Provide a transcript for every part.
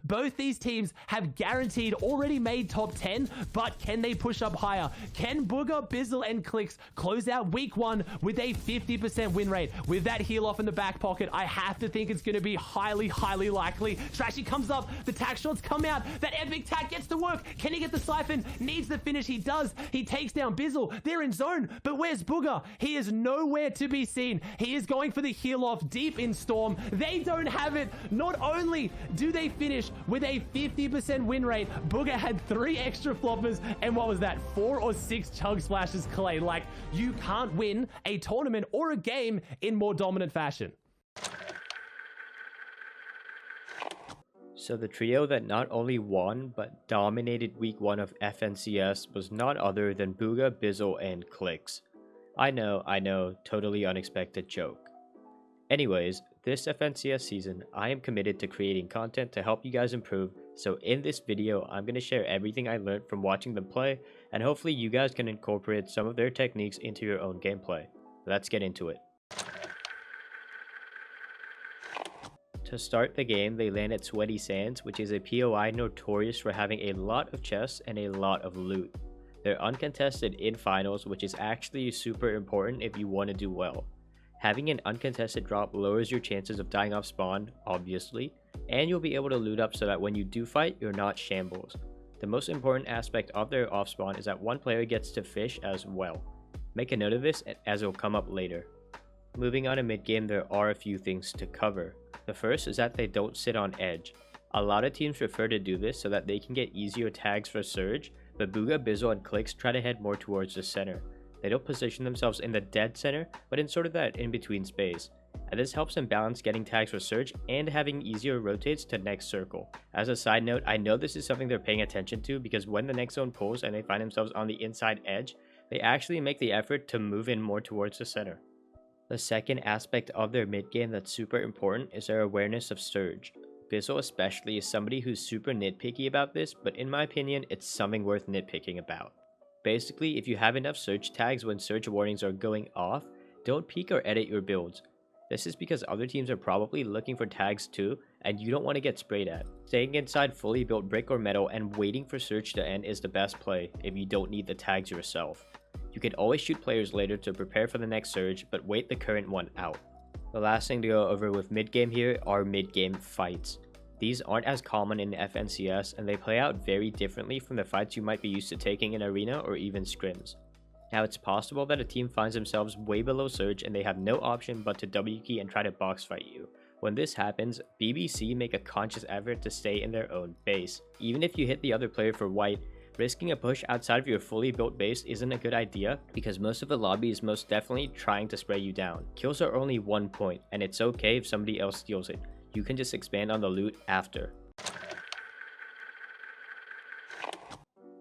Both these teams have guaranteed already made top 10, but can they push up higher? Can Bugha, Bizzle, and Clix close out week 1 with a 50% win rate? With that heal off in the back pocket, I have to think it's going to be highly, highly likely. Trashy comes up, the tack shots come out, that epic tack gets to work. Can he get the siphon? Needs the finish, he does. He takes down Bizzle, they're in zone, but where's Bugha? He is nowhere to be seen. He is going for the heal off deep in Storm. They don't have it. Not only do they finish with a 50% win rate, Bugha had 3 extra floppers, and what was that, 4 or 6 chug splashes Clay. Like, you can't win a tournament or a game in more dominant fashion. So the trio that not only won, but dominated week 1 of FNCS was none other than Bugha, Bizzle, and Clix. I know, totally unexpected joke. Anyways, this FNCS season, I am committed to creating content to help you guys improve, so in this video, I'm going to share everything I learned from watching them play, and hopefully you guys can incorporate some of their techniques into your own gameplay. Let's get into it. To start the game, they land at Sweaty Sands, which is a POI notorious for having a lot of chests and a lot of loot. They're uncontested in finals, which is actually super important if you want to do well. Having an uncontested drop lowers your chances of dying off spawn, obviously, and you'll be able to loot up so that when you do fight, you're not shambles. The most important aspect of their off spawn is that one player gets to fish as well. Make a note of this as it will come up later. Moving on to mid game, there are a few things to cover. The first is that they don't sit on edge. A lot of teams prefer to do this so that they can get easier tags for Surge, but Bugha, Bizzle, and Clix try to head more towards the center. They don't position themselves in the dead center, but in sort of that in-between space. And this helps them balance getting tags for Surge and having easier rotates to next circle. As a side note, I know this is something they're paying attention to because when the next zone pulls and they find themselves on the inside edge, they actually make the effort to move in more towards the center. The second aspect of their mid game that's super important is their awareness of Surge. Bizzle especially is somebody who's super nitpicky about this, but in my opinion, it's something worth nitpicking about. Basically, if you have enough Surge tags when Surge warnings are going off, don't peek or edit your builds. This is because other teams are probably looking for tags too, and you don't want to get sprayed at. Staying inside fully built brick or metal and waiting for Surge to end is the best play if you don't need the tags yourself. You can always shoot players later to prepare for the next Surge, but wait the current one out. The last thing to go over with mid game here are mid game fights. These aren't as common in FNCS, and they play out very differently from the fights you might be used to taking in Arena or even scrims. Now, it's possible that a team finds themselves way below Surge and they have no option but to W key and try to box fight you. When this happens, BBC make a conscious effort to stay in their own base. Even if you hit the other player for white, risking a push outside of your fully built base isn't a good idea because most of the lobby is most definitely trying to spray you down. Kills are only 1 point, and it's okay if somebody else steals it. You can just expand on the loot after.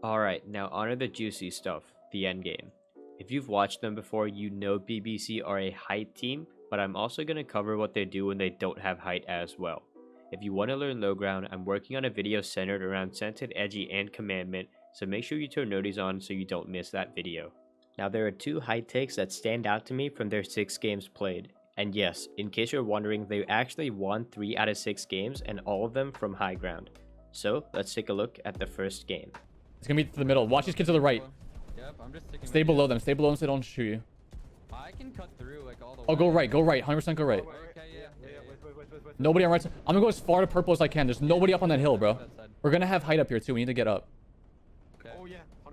Alright, now onto the juicy stuff, the endgame. If you've watched them before, you know BBC are a height team, but I'm also going to cover what they do when they don't have height as well. If you want to learn low ground, I'm working on a video centered around Scented, Edgy, and Commandment, so make sure you turn noties on so you don't miss that video. Now there are 2 height takes that stand out to me from their 6 games played. And yes, in case you're wondering, they actually won 3 out of 6 games and all of them from high ground. So let's take a look at the first game. It's gonna be to the middle. Watch these kids to the right. Yep, I'm just Stay below them. Stay below them so they don't shoot you. I can cut through like all the way. Oh, go right. Go right. 100% go right. Okay, yeah. Wait. Nobody on right side. I'm gonna go as far to purple as I can. There's nobody up on that hill, bro. We're gonna have height up here too. We need to get up. Okay. Oh yeah, 100%.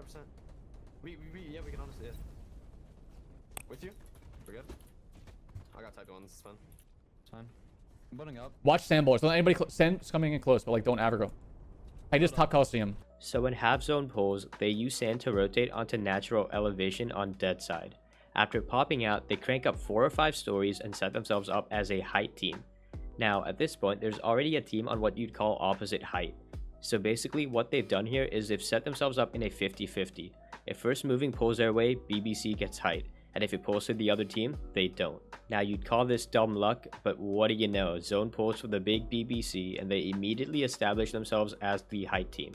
We can honestly, yeah. With you? We're good. I got type 1, this is fun. It's fine. I'm butting up. Watch sandballers. Don't let anybody sand's coming in close, but like don't aggro. I just top Coliseum. So when half zone pulls, they use sand to rotate onto natural elevation on dead side. After popping out, they crank up 4 or 5 stories and set themselves up as a height team. Now at this point, there's already a team on what you'd call opposite height. So basically what they've done here is they've set themselves up in a 50-50. If first moving pulls their way, BBC gets height, and if it pulls to the other team, they don't. Now you'd call this dumb luck, but what do you know, zone pulls for the big BBC and they immediately establish themselves as the height team.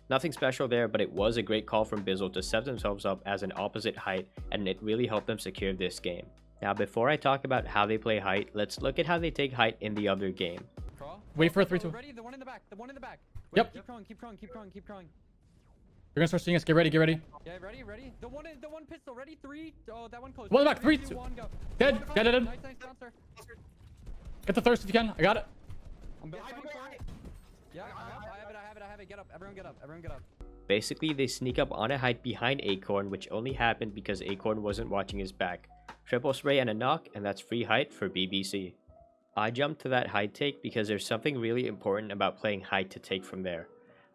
Nothing special there, but it was a great call from Bizzle to set themselves up as an opposite height, and it really helped them secure this game. Now before I talk about how they play height, let's look at how they take height in the other game. Crawl? Wait for a 3-2. Ready? The one in the back. The one in the back. Yep. Keep crawling. Keep crawling. Keep crawling. Keep crawling. They're gonna start seeing us. Get ready. Get ready. Yeah, ready? Ready? The one pistol. Ready? 3. Oh, that one close. One back, 3, 2, 2. 1, go. Dead. One, Dead. Nice, nice, bouncer. Get the thirst if you can. I got it. I'm fighting for it. Yeah, I have it. Get up. Everyone get up. Everyone get up. Basically, they sneak up on a height behind Acorn, which only happened because Acorn wasn't watching his back. Triple spray and a knock, and that's free height for BBC. I jumped to that height take because there's something really important about playing height to take from there.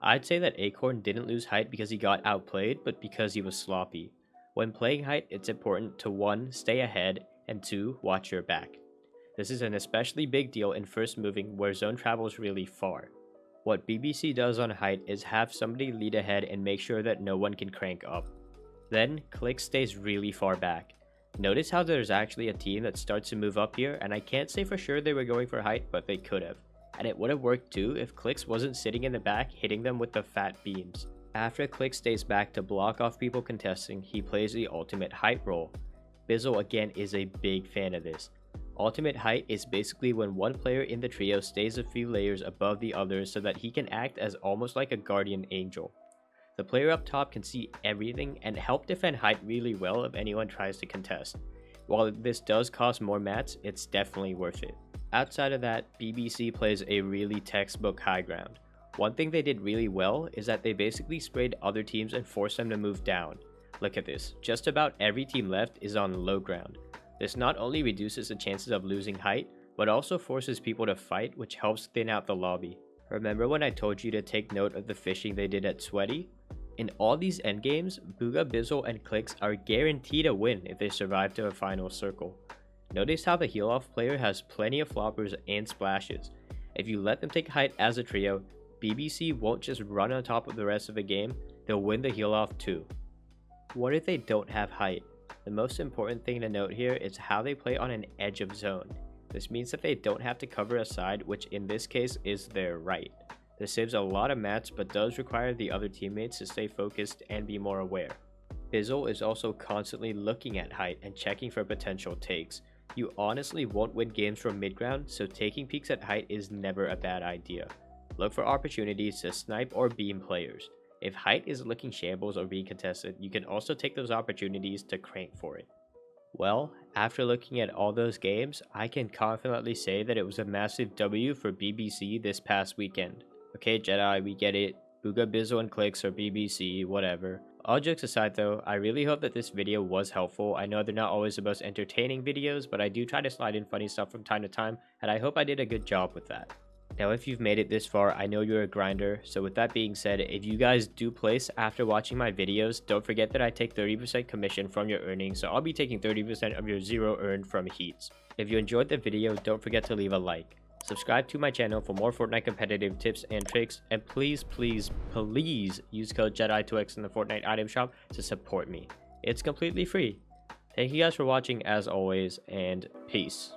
I'd say that Acorn didn't lose height because he got outplayed, but because he was sloppy. When playing height, it's important to 1. Stay ahead, and 2. Watch your back. This is an especially big deal in first moving where zone travels really far. What BBC does on height is have somebody lead ahead and make sure that no one can crank up. Then, Clix stays really far back. Notice how there's actually a team that starts to move up here, and I can't say for sure they were going for height, but they could have. And it would have worked too if Clix wasn't sitting in the back hitting them with the fat beams. After Clix stays back to block off people contesting, he plays the ultimate height role. Bizzle again is a big fan of this. Ultimate height is basically when one player in the trio stays a few layers above the others so that he can act as almost like a guardian angel. The player up top can see everything and help defend height really well if anyone tries to contest. While this does cost more mats, it's definitely worth it. Outside of that, BBC plays a really textbook high ground. One thing they did really well is that they basically sprayed other teams and forced them to move down. Look at this, just about every team left is on low ground. This not only reduces the chances of losing height, but also forces people to fight, which helps thin out the lobby. Remember when I told you to take note of the fishing they did at Sweaty? In all these endgames, Bugha, Bizzle, and Clix are guaranteed a win if they survive to a final circle. Notice how the heal-off player has plenty of floppers and splashes. If you let them take height as a trio, BBC won't just run on top of the rest of the game, they'll win the heal-off too. What if they don't have height? The most important thing to note here is how they play on an edge of zone. This means that they don't have to cover a side, which in this case is their right. This saves a lot of mats but does require the other teammates to stay focused and be more aware. Bizzle is also constantly looking at height and checking for potential takes. You honestly won't win games from mid-ground, so taking peeks at height is never a bad idea. Look for opportunities to snipe or beam players. If height is looking shambles or being contested, you can also take those opportunities to crank for it. Well, after looking at all those games, I can confidently say that it was a massive W for BBC this past weekend. Okay Jedi, we get it. Bugha, Bizzle, and Clix or BBC, whatever. All jokes aside though, I really hope that this video was helpful. I know they're not always the most entertaining videos, but I do try to slide in funny stuff from time to time, and I hope I did a good job with that. Now if you've made it this far, I know you're a grinder, so with that being said, if you guys do place after watching my videos, don't forget that I take 30% commission from your earnings, so I'll be taking 30% of your zero earned from heats. If you enjoyed the video, don't forget to leave a like. Subscribe to my channel for more Fortnite competitive tips and tricks, and please use code JEDI2X in the Fortnite item shop to support me. It's completely free. Thank you guys for watching as always, and peace.